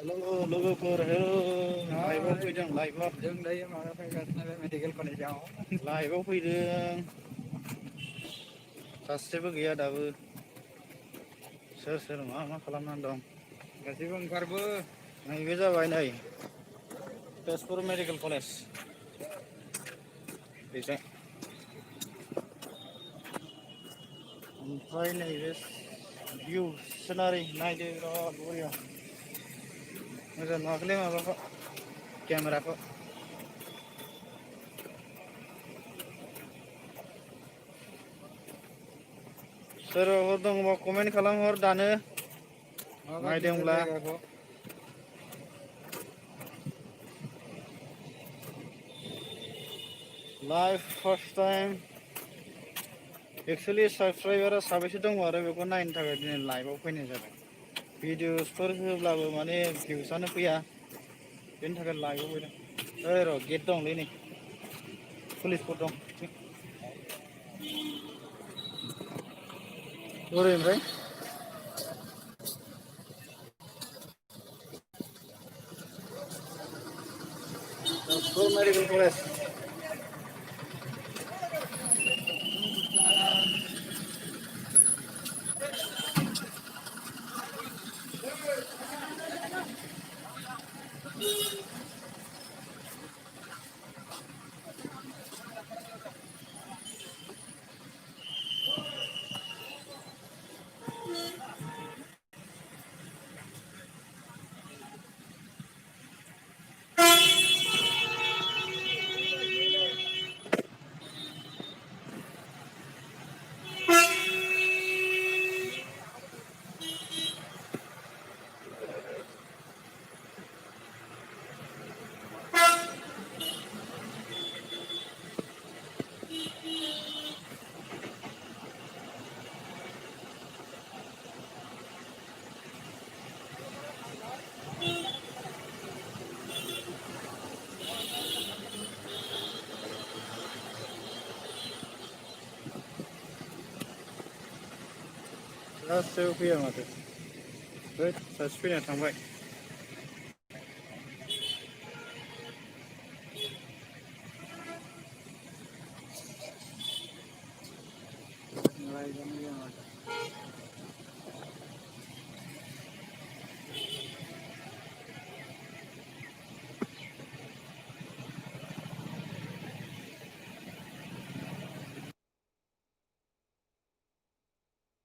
लोगोफोर लाइभआव फैदों लाइभआव जों दायो माबा फैगासिनो मेडिकेल कलेजाव लाइभआव फैदों सासेबो गैया दाबो सोर सोर मा खालामनानै दं गासैबो ओंखारबो नैबे जाबाय नै तेजपुर मेडिकेल कलेज बेजों ओमफ्राय नैबे भिउ सिनारि नायदो बिराद बरिया मोजां नुवाखैलै माबाखौ केमेराखौ सोरबाफोर दङबा कमेन्ट खालामहर दानो माबायदि नुदों नायदोंब्ला जायगाखौ लाइभ फार्स्ट टाइम एक्सुवेलि साबसक्राइबारा साबैसे दङ आरो बेखौ नायनो थाखाय दिनै लाइभआव फैनाय जाबाय भिडिअसफोर होब्लाबो माने भिउसआनो फैया बेनि थाखाय लाइभआव फैदों ओइ र' गेट दंलै नै पुलिसफोर दं बोरै ओमफ्राय तेजपुर मेडिकेल कलेज सासेबो फैया माथो सासे फैना थांबाय